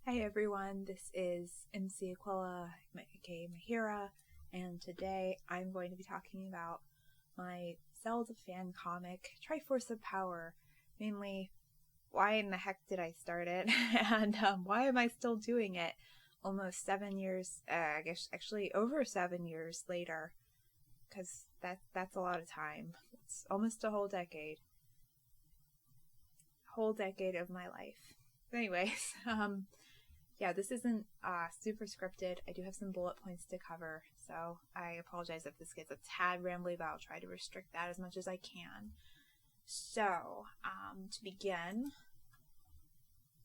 Hi everyone, this is MC Aquila, aka Mahira, and today I'm going to be talking about my Zelda fan comic, TRIFORCE of Power. Mainly, why in the heck did I start it, and why am I still doing it almost 7 years, I guess actually over 7 years later, because that's a lot of time. It's almost a whole decade. Whole decade of my life. Anyways, yeah, this isn't super scripted. I do have some bullet points to cover, so I apologize if this gets a tad rambly, but I'll try to restrict that as much as I can. So, to begin,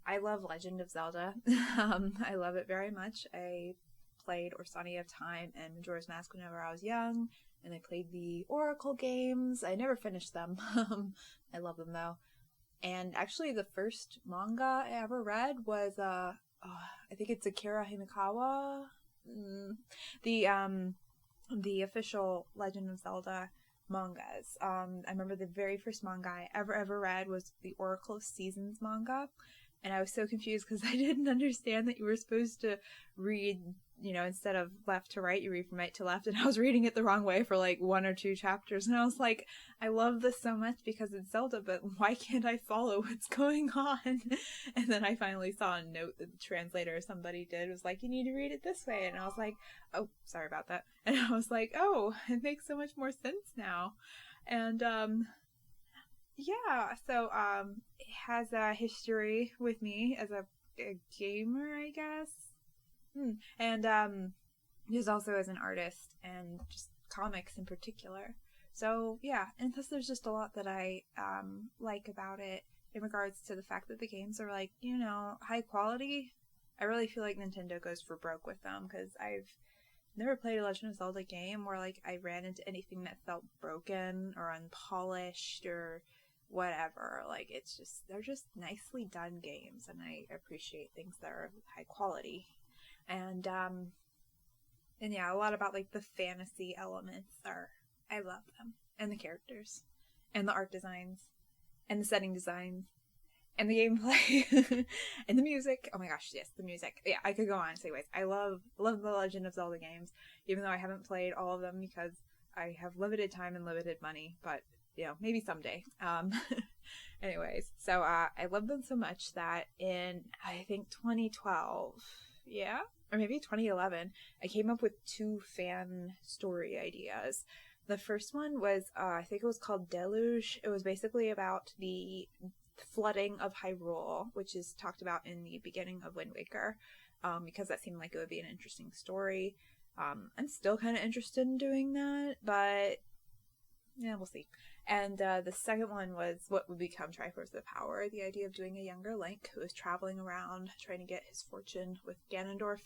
I love Legend of Zelda. I love it very much. I played Orsani of Time and Majora's Mask whenever I was young, and I played the Oracle games. I never finished them. I love them though. And actually, the first manga I ever read was I think it's Akira Himekawa. The official Legend of Zelda mangas. I remember the very first manga I ever read was the Oracle of Seasons manga. And I was so confused because I didn't understand that you were supposed to read, instead of left to right, you read from right to left. And I was reading it the wrong way for like 1 or 2 chapters. And I was like, I love this so much because it's Zelda, but why can't I follow what's going on? And then I finally saw a note that the translator or somebody did. It was like, you need to read it this way. And I was like, oh, sorry about that. And I was like, oh, it makes so much more sense now. And, yeah, so it has a history with me as a gamer, I guess. And just also as an artist and just comics in particular. So yeah, and plus there's just a lot that I like about it in regards to the fact that the games are like, high quality. I really feel like Nintendo goes for broke with them because I've never played a Legend of Zelda game where like I ran into anything that felt broken or unpolished or whatever. Like they're just nicely done games, and I appreciate things that are high quality. And yeah, a lot about like the fantasy elements I love them, and the characters, and the art designs, and the setting designs, and the gameplay, and the music. Oh my gosh, yes, the music. Yeah, I could go on. So anyways, I love the Legend of Zelda games, even though I haven't played all of them because I have limited time and limited money, but maybe someday. Anyways, so I love them so much that in, I think, 2012, yeah, or maybe 2011, I came up with 2 fan story ideas. The first one was, I think it was called Deluge. It was basically about the flooding of Hyrule, which is talked about in the beginning of Wind Waker, because that seemed like it would be an interesting story. I'm still kind of interested in doing that, but yeah, we'll see. And the second one was what would become Triforce of Power, the idea of doing a younger Link who was traveling around trying to get his fortune with Ganondorf.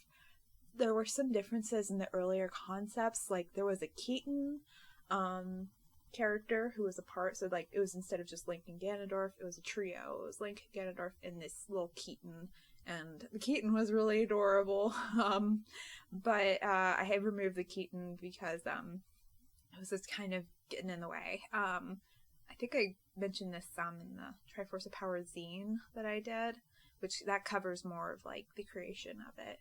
There were some differences in the earlier concepts, like there was a Keaton character who was a part, so like it was, instead of just Link and Ganondorf, it was a trio. It was Link, Ganondorf, and this little Keaton, and the Keaton was really adorable. But I had removed the Keaton because it was just kind of getting in the way. I think I mentioned this in the Triforce of Power zine that I did, which that covers more of like the creation of it.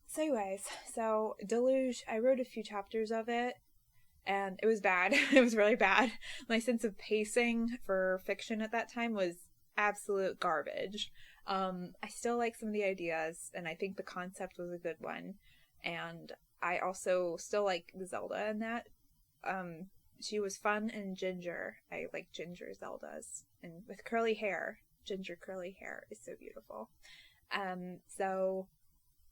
So anyways, so Deluge, I wrote a few chapters of it, and it was bad. It was really bad. My sense of pacing for fiction at that time was absolute garbage. I still like some of the ideas, and I think the concept was a good one. And I also still like the Zelda in that. She was fun and ginger. I like ginger Zeldas. And with curly hair. Ginger curly hair is so beautiful. So,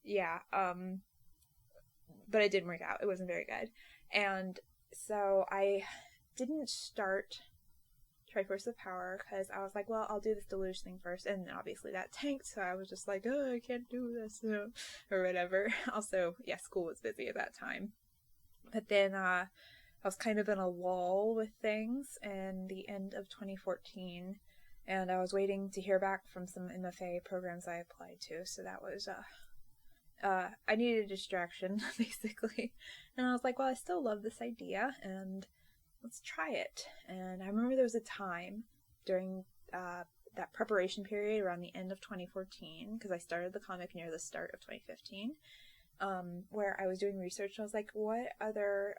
yeah. But it didn't work out. It wasn't very good. And so I didn't start Triforce of Power because I was like, well, I'll do this Deluge thing first, and obviously that tanked, so I was just like, oh, I can't do this, or whatever. Also, yeah, school was busy at that time. But then I was kind of in a lull with things in the end of 2014, and I was waiting to hear back from some MFA programs I applied to, so that was I needed a distraction, basically. And I was like, well, I still love this idea, and let's try it. And I remember there was a time during that preparation period around the end of 2014, because I started the comic near the start of 2015, where I was doing research. I was like, what other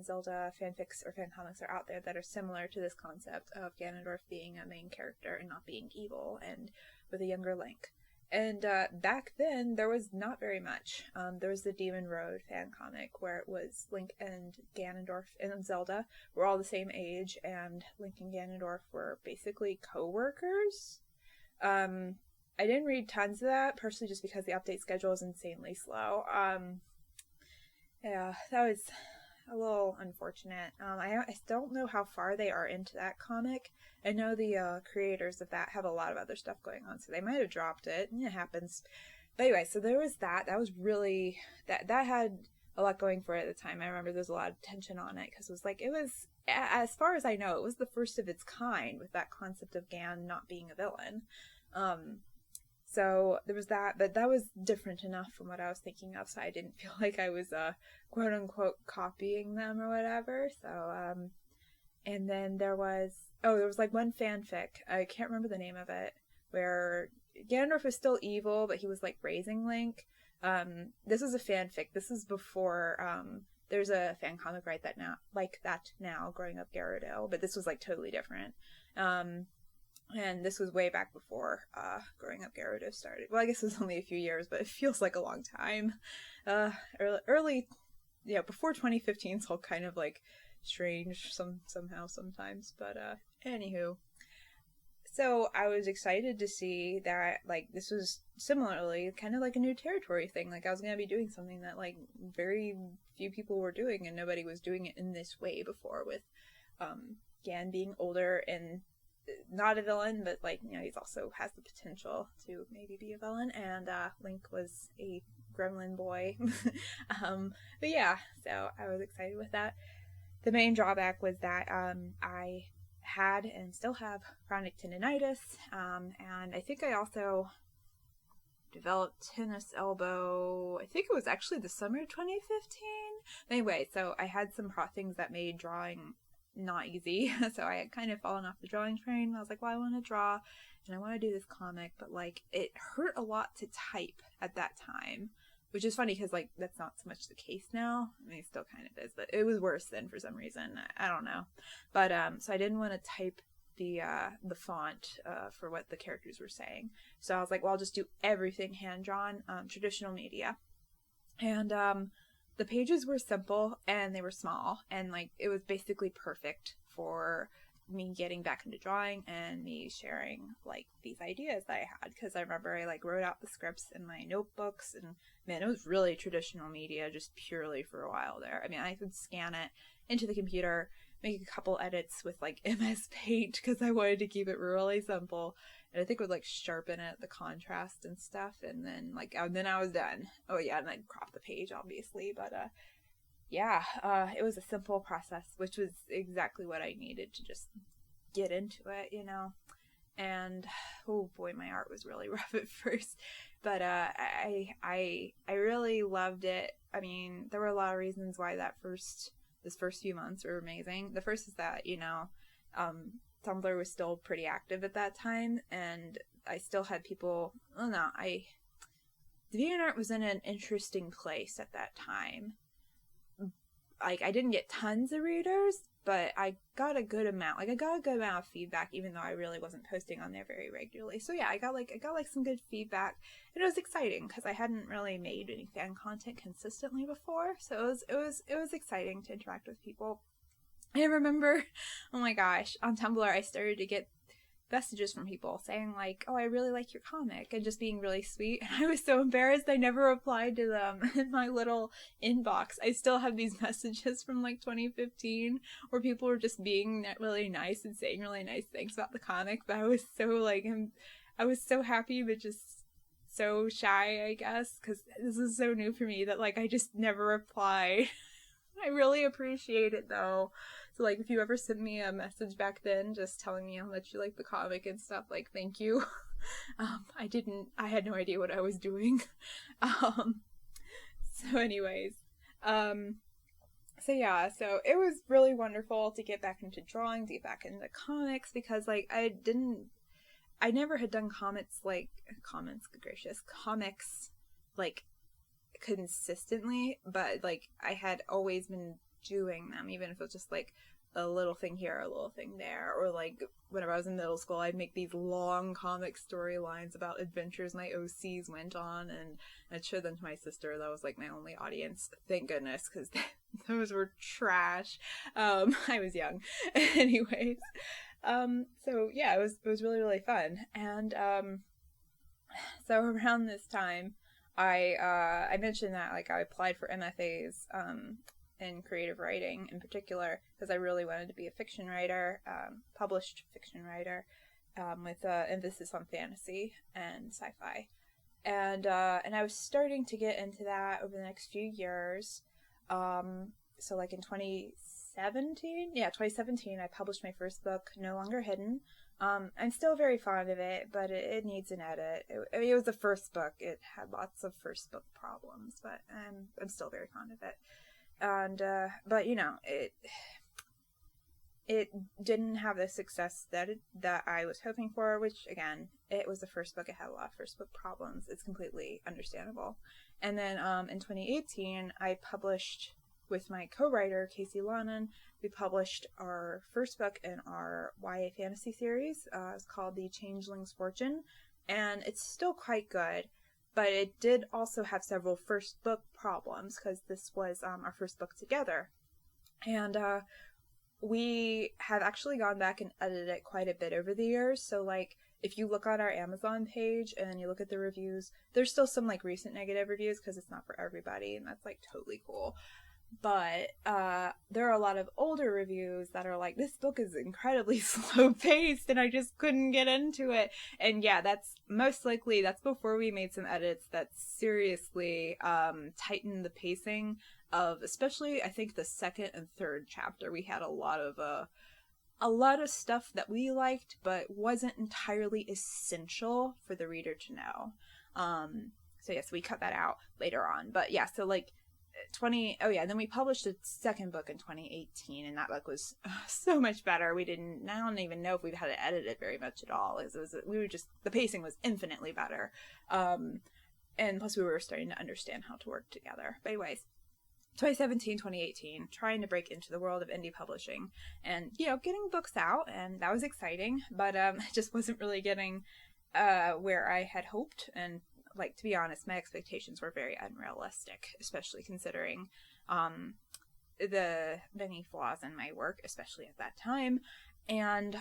Zelda fanfics or fancomics are out there that are similar to this concept of Ganondorf being a main character and not being evil and with a younger Link? And back then, there was not very much. There was the Demon Road fan comic where it was Link and Ganondorf and Zelda were all the same age, and Link and Ganondorf were basically co-workers. I didn't read tons of that, personally just because the update schedule is insanely slow. Yeah, that was a little unfortunate. I don't know how far they are into that comic. I know the creators of that have a lot of other stuff going on, so they might have dropped it. It happens. But anyway, so there was that. That was really... That had a lot going for it at the time. I remember there was a lot of tension on it, because it was, as far as I know, it was the first of its kind with that concept of Gan not being a villain. So there was that, but that was different enough from what I was thinking of, so I didn't feel like I was, quote-unquote, copying them or whatever. So, and then there was one fanfic, I can't remember the name of it, where Ganondorf was still evil, but he was, raising Link. This was a fanfic. This is before, there's a fan comic like that now, Growing Up Gyarados, but this was, totally different. And this was way back before Growing Up Gyarados started. Well, I guess it was only a few years, but it feels like a long time. Early, before 2015 is all kind of strange somehow sometimes. But anywho, so I was excited to see that this was similarly kind of a new territory thing. I was gonna be doing something that very few people were doing, and nobody was doing it in this way before, with Gan being older and not a villain, but he's also has the potential to maybe be a villain, and Link was a gremlin boy. But yeah, so I was excited with that. The main drawback was that I had and still have chronic tendonitis, and I think I also developed tennis elbow. I think it was actually the summer of 2015. Anyway, so I had some things that made drawing not easy. So I had kind of fallen off the drawing train. I was like, well, I want to draw and I want to do this comic, but it hurt a lot to type at that time, which is funny because that's not so much the case now. I mean, it still kind of is, but it was worse then for some reason. I don't know. But so I didn't want to type the font for what the characters were saying. So I was like, well, I'll just do everything hand drawn, traditional media. And the pages were simple and they were small, and it was basically perfect for me getting back into drawing and me sharing these ideas that I had, because I remember I wrote out the scripts in my notebooks, and man, it was really traditional media just purely for a while there. I mean, I could scan it into the computer, make a couple edits with MS Paint because I wanted to keep it really simple, and I think it would sharpen it, the contrast and stuff, and then then I was done. Oh yeah, and I'd crop the page obviously, but yeah, it was a simple process, which was exactly what I needed to just get into it, And oh boy, my art was really rough at first, but I really loved it. I mean, there were a lot of reasons why this first few months were amazing. The first is that Tumblr was still pretty active at that time, and I still had people. The DeviantArt was in an interesting place at that time. I didn't get tons of readers, but I got a good amount. I got a good amount of feedback, even though I really wasn't posting on there very regularly. So yeah, I got some good feedback, and it was exciting because I hadn't really made any fan content consistently before. So it was exciting to interact with people. I remember, oh my gosh, on Tumblr I started to get messages from people saying oh, I really like your comic, and just being really sweet, and I was so embarrassed I never replied to them in my little inbox. I still have these messages from 2015 where people were just being really nice and saying really nice things about the comic, but I was so I was so happy but just so shy, I guess, because this is so new for me that I just never replied. I really appreciate it though. So if you ever sent me a message back then just telling me how much you like the comic and stuff, thank you. I had no idea what I was doing. So anyways, so yeah, so it was really wonderful to get back into drawing, to get back into comics, because I I never had done comics, good gracious, comics, like, consistently, but, like, I had always been doing them, even if it was just, like, a little thing here, a little thing there, or, like, whenever I was in middle school, I'd make these long comic storylines about adventures my OCs went on, and I'd show them to my sister. That was, like, my only audience, thank goodness, because those were trash. I was young. Anyways, so, yeah, it was really, really fun, and, so around this time, I mentioned that, like, I applied for MFAs, in creative writing in particular, because I really wanted to be a fiction writer, published fiction writer, with emphasis on fantasy and sci-fi. And I was starting to get into that over the next few years. So, like, in 2017, I published my first book, No Longer Hidden. I'm still very fond of it, but it needs an edit. It was the first book. It had lots of first book problems, but I'm still very fond of it. And, but, you know, it didn't have the success that I was hoping for, which, again, it was the first book. It had a lot of first book problems. It's completely understandable. And then, in 2018, I published with my co-writer, Casey Lonan. We published our first book in our YA fantasy series. It's called The Changeling's Fortune, and it's still quite good. But it did also have several first book problems, because this was our first book together. And we have actually gone back and edited it quite a bit over the years. So, like, if you look on our Amazon page and you look at the reviews, there's still some, like, recent negative reviews, because it's not for everybody, and that's, like, totally cool. But there are a lot of older reviews that are like, this book is incredibly slow-paced and I just couldn't get into it. And yeah, that's most likely, that's before we made some edits that seriously tightened the pacing of, especially, I think, the second and third chapter. We had a lot of stuff that we liked, but wasn't entirely essential for the reader to know. So yes, we cut that out later on. But yeah, so, like, then we published a second book in 2018, and that book was so much better. I don't even know if we've had to edit it very much at all. The pacing was infinitely better. And plus we were starting to understand how to work together. But anyways, 2017, 2018, trying to break into the world of indie publishing and, you know, getting books out, and that was exciting, but it just wasn't really getting where I had hoped. And, like, to be honest, my expectations were very unrealistic, especially considering the many flaws in my work, especially at that time. And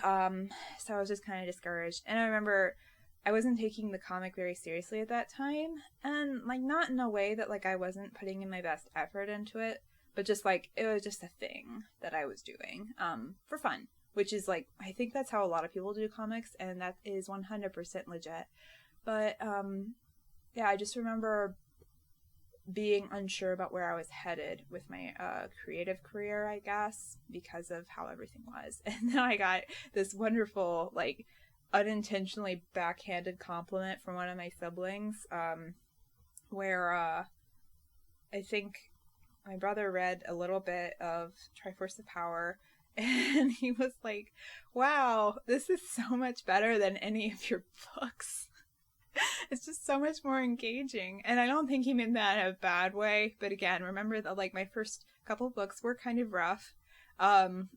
so I was just kind of discouraged. And I remember I wasn't taking the comic very seriously at that time, and, like, not in a way that, like, I wasn't putting in my best effort into it, but just, like, it was just a thing that I was doing for fun, which is, like, I think that's how a lot of people do comics, and that is 100% legit. But yeah, I just remember being unsure about where I was headed with my creative career, I guess, because of how everything was. And then I got this wonderful, like, unintentionally backhanded compliment from one of my siblings, where I think my brother read a little bit of TRIFORCE of Power, and he was like, wow, this is so much better than any of your books. It's just so much more engaging. And I don't think he meant that in a bad way. But again, remember that, like, my first couple of books were kind of rough.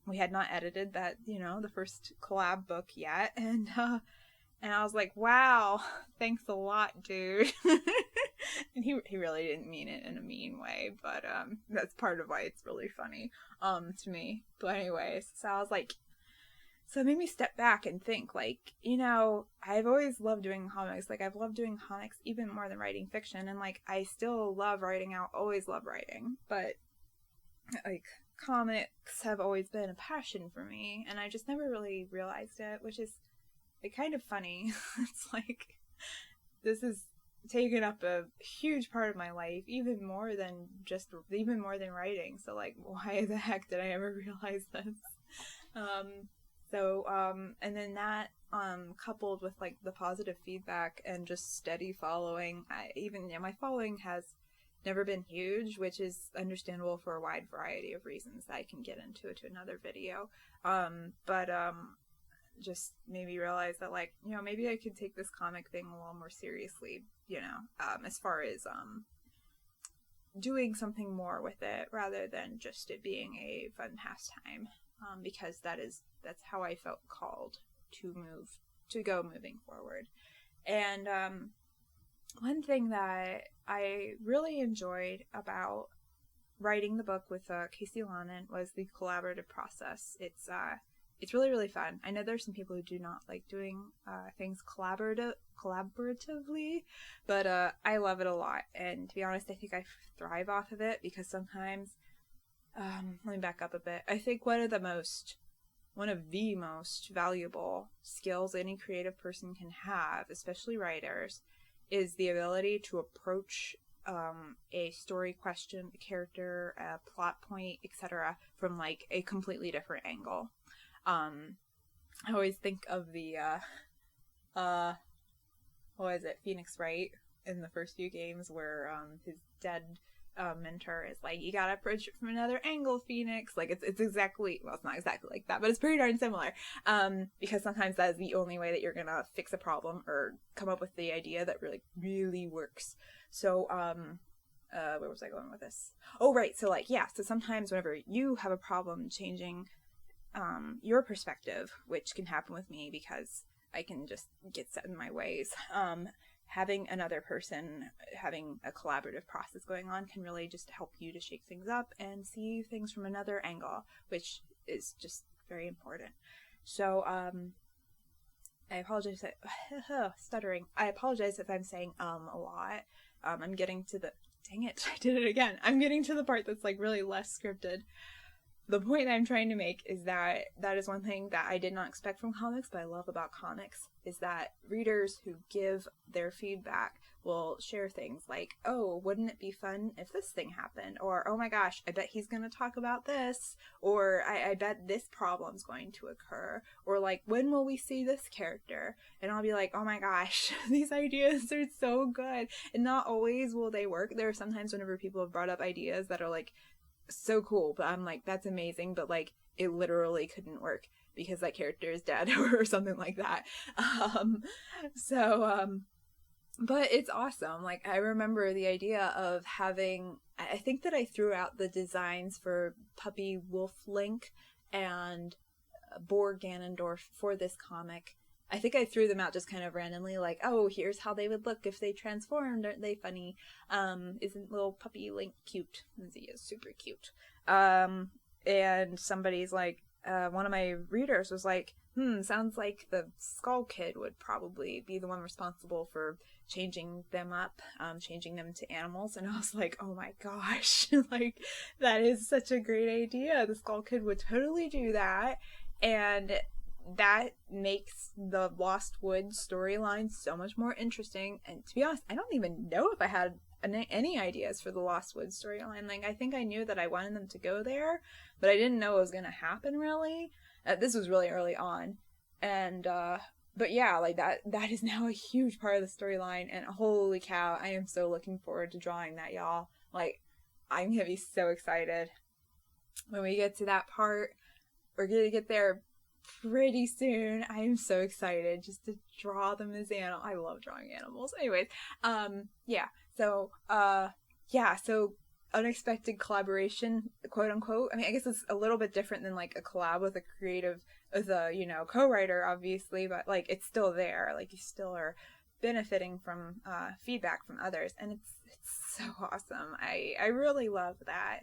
We had not edited that, you know, the first collab book yet. And I was like, wow, thanks a lot, dude. And he really didn't mean it in a mean way. But that's part of why it's really funny to me. But anyways, so I was like, so it made me step back and think, like, you know, I've always loved doing comics. Like, I've loved doing comics even more than writing fiction. And, like, I still love writing out, always love writing. But, like, comics have always been a passion for me. And I just never really realized it, which is, like, kind of funny. It's like, this has taken up a huge part of my life, even more than writing. So, like, why the heck did I ever realize this? And then that, coupled with, like, the positive feedback and just steady following, my following has never been huge, which is understandable for a wide variety of reasons that I can get into another video. But just made me realize that, like, you know, maybe I could take this comic thing a little more seriously, you know, as far as doing something more with it rather than just it being a fun pastime, because that's how I felt called to go moving forward. And one thing that I really enjoyed about writing the book with Casey Lonan was the collaborative process. It's really, really fun. I know there's some people who do not like doing things collaboratively, but I love it a lot. And to be honest, I think I thrive off of it, because sometimes, let me back up a bit. I think one of the most valuable skills any creative person can have, especially writers, is the ability to approach a story question, a character, a plot point, etc., from like a completely different angle. I always think of the what is it, Phoenix Wright in the first few games, where his dead mentor is like, you gotta approach it from another angle, Phoenix. Like, it's exactly, well, it's not exactly like that, but it's pretty darn similar, because sometimes that is the only way that you're gonna fix a problem or come up with the idea that really works. So where was I going with this? Oh, right. So like, yeah, so sometimes whenever you have a problem changing your perspective, which can happen with me because I can just get set in my ways, having another person, having a collaborative process going on can really just help you to shake things up and see things from another angle, which is just very important. So I apologize, stuttering. I apologize if I'm saying a lot. I'm getting to the, dang it, I did it again. I'm getting to the part that's like really less scripted. The point that I'm trying to make is that is one thing that I did not expect from comics, but I love about comics, is that readers who give their feedback will share things like, oh, wouldn't it be fun if this thing happened? Or, oh my gosh, I bet he's going to talk about this. Or, I bet this problem's going to occur. Or like, when will we see this character? And I'll be like, oh my gosh, these ideas are so good. And not always will they work. There are sometimes whenever people have brought up ideas that are like, so cool, but I'm like, that's amazing, but like, it literally couldn't work because that character is dead or something like that. But it's awesome. Like, I remember the idea of having, I think that I threw out the designs for Puppy Wolf Link and Borg Ganondorf for this comic. I think I threw them out just kind of randomly, like, oh, here's how they would look if they transformed. Aren't they funny? Isn't little puppy Link cute? He is super cute. And somebody's like, one of my readers was like, sounds like the Skull Kid would probably be the one responsible for changing them up, changing them to animals. And I was like, oh my gosh, like, that is such a great idea. The Skull Kid would totally do that. And that makes the Lost Woods storyline so much more interesting. And to be honest, I don't even know if I had any ideas for the Lost Woods storyline. Like, I think I knew that I wanted them to go there, but I didn't know it was going to happen, really. This was really early on. And, but yeah, like, that is now a huge part of the storyline, and holy cow, I am so looking forward to drawing that, y'all. Like, I'm going to be so excited. When we get to that part, we're going to get there pretty soon. I am so excited just to draw them as animals. I love drawing animals. Anyways, so unexpected collaboration, quote unquote. I mean, I guess it's a little bit different than like a collab with a co-writer, obviously, but like, it's still there. Like, you still are benefiting from feedback from others, and it's so awesome. I really love that.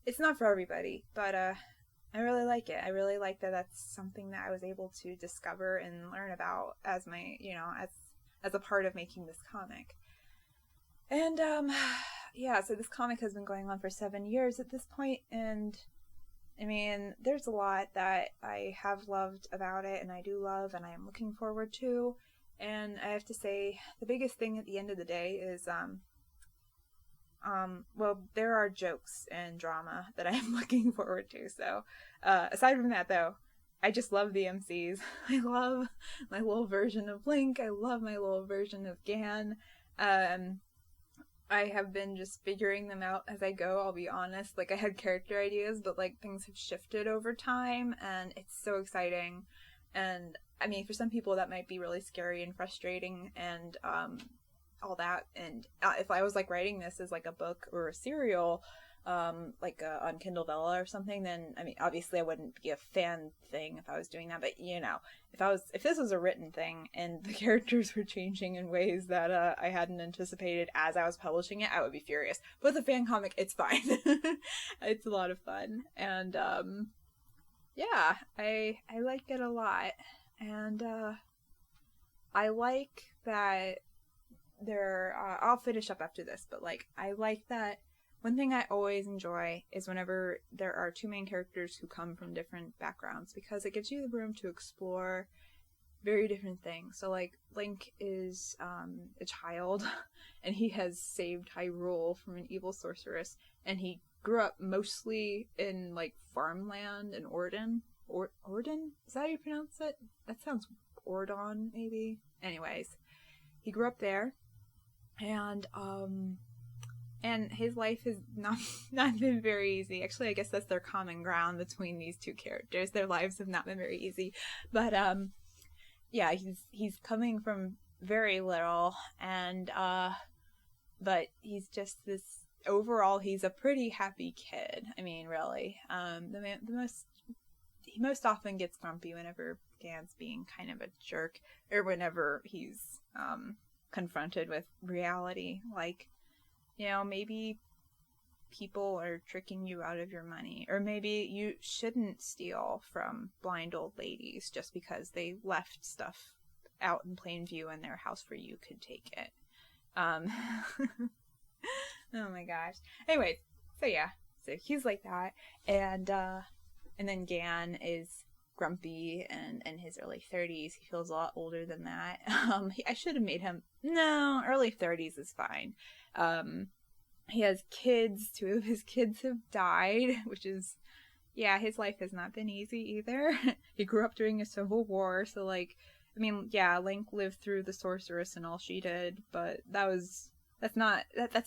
It's not for everybody, but I really like it. I really like that that's something that I was able to discover and learn about as my, as a part of making this comic. And, so this comic has been going on for 7 years at this point, and, I mean, there's a lot that I have loved about it, and I do love, and I am looking forward to, and I have to say, the biggest thing at the end of the day is, there are jokes and drama that I'm looking forward to. So, aside from that, though, I just love the MCs. I love my little version of Link. I love my little version of Gan. I have been just figuring them out as I go, I'll be honest. Like, I had character ideas, but, like, things have shifted over time, and it's so exciting. And I mean, for some people that might be really scary and frustrating and all that. And if I was like writing this as like a book or a serial, like on Kindle Vella or something, then I mean, obviously I wouldn't be a fan thing if I was doing that. But you know, if this was a written thing and the characters were changing in ways that I hadn't anticipated as I was publishing it, I would be furious. But with a fan comic, it's fine. It's a lot of fun, and yeah, I like it a lot, and I like that there. I'll finish up after this, but like I like that. One thing I always enjoy is whenever there are two main characters who come from different backgrounds, because it gives you the room to explore very different things. So like Link is a child and he has saved Hyrule from an evil sorceress, and he grew up mostly in like farmland in Ordon. Ordon? Is that how you pronounce it? That sounds Ordon, maybe. Anyways, he grew up there, and his life has not been very easy. Actually, I guess that's their common ground between these two characters. Their lives have not been very easy. But yeah, he's coming from very little, and but he's just this. Overall, he's a pretty happy kid. I mean, really, he most often gets grumpy whenever Gan's being kind of a jerk, or whenever he's confronted with reality, like, you know, maybe people are tricking you out of your money, or maybe you shouldn't steal from blind old ladies just because they left stuff out in plain view in their house where you could take it. Oh my gosh. Anyways, so yeah, so he's like that, and then Gan is grumpy and in his early 30s. He feels a lot older than that. I should have made him, no, early 30s is fine. He has kids. 2 of his kids have died, which is, yeah, his life has not been easy either. He grew up during a civil war, so like, I mean, yeah, Link lived through the sorceress and all she did, but that's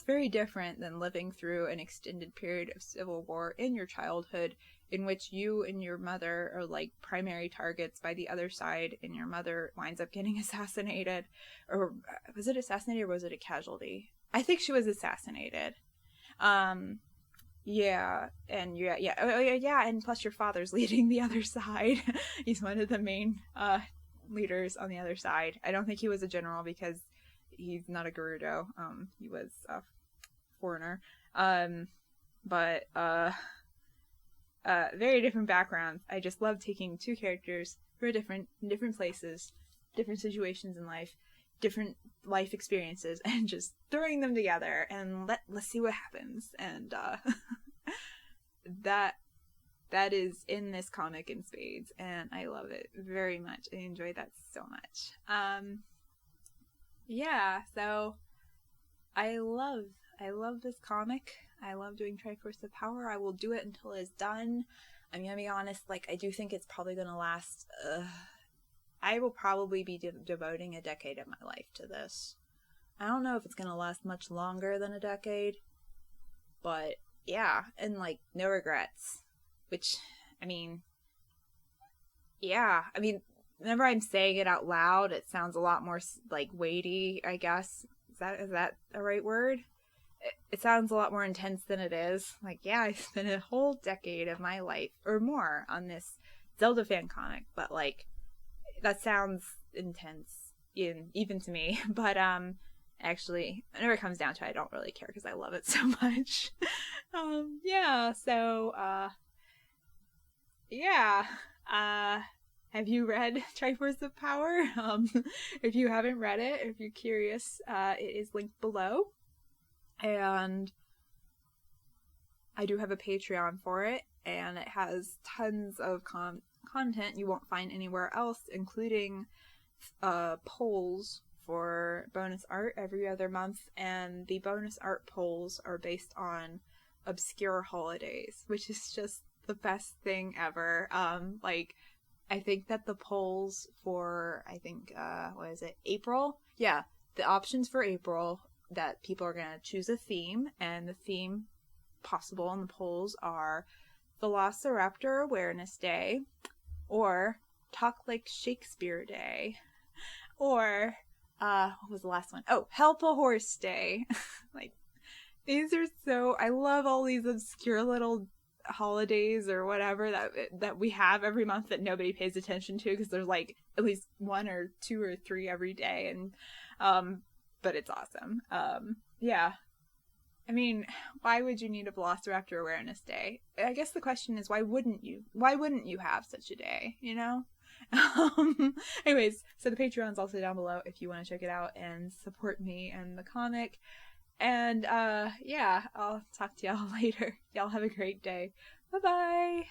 very different than living through an extended period of civil war in your childhood, in which you and your mother are like primary targets by the other side, and your mother winds up getting assassinated. Or was it assassinated, or was it a casualty? I think she was assassinated. Yeah, and yeah, and plus your father's leading the other side. He's one of the main leaders on the other side. I don't think he was a general because he's not a Gerudo. He was a foreigner. But very different backgrounds. I just love taking two characters who are different in different places, different situations in life, different life experiences, and just throwing them together and let's see what happens. And that is in this comic in spades, and I love it very much. I enjoy that so much. Yeah, so I love this comic. I love doing Triforce of Power. I will do it until it's done. I'm gonna be honest, like, I do think it's probably gonna last, I will probably be devoting a decade of my life to this. I don't know if it's gonna last much longer than a decade, but yeah, and like, no regrets. Which, I mean, yeah, I mean, whenever I'm saying it out loud, it sounds a lot more like weighty, I guess. Is that a right word? It sounds a lot more intense than it is. Like, yeah, I spent a whole decade of my life or more on this Zelda fan comic, but like, that sounds intense even to me. But actually, whenever it comes down to it, I don't really care because I love it so much. Yeah, so yeah. Have you read Triforce of Power? If you haven't read it, if you're curious, it is linked below. And I do have a Patreon for it, and it has tons of content you won't find anywhere else, including polls for bonus art every other month, and the bonus art polls are based on obscure holidays, which is just the best thing ever. Like, I think that the polls for, what is it, April? Yeah, the options for April, that people are going to choose a theme, and the theme possible in the polls are Velociraptor Awareness Day, or Talk Like Shakespeare Day. Or, what was the last one? Oh, Help a Horse Day. Like, these are so, I love all these obscure little holidays or whatever that we have every month that nobody pays attention to, because there's like at least 1 or 2 or 3 every day, and but it's awesome. Yeah, I mean, why would you need a Velociraptor Awareness Day? I guess the question is, why wouldn't you have such a day, you know? Anyways, so the Patreon's also down below if you want to check it out and support me and the comic. And yeah, I'll talk to y'all later. Y'all have a great day. Bye bye.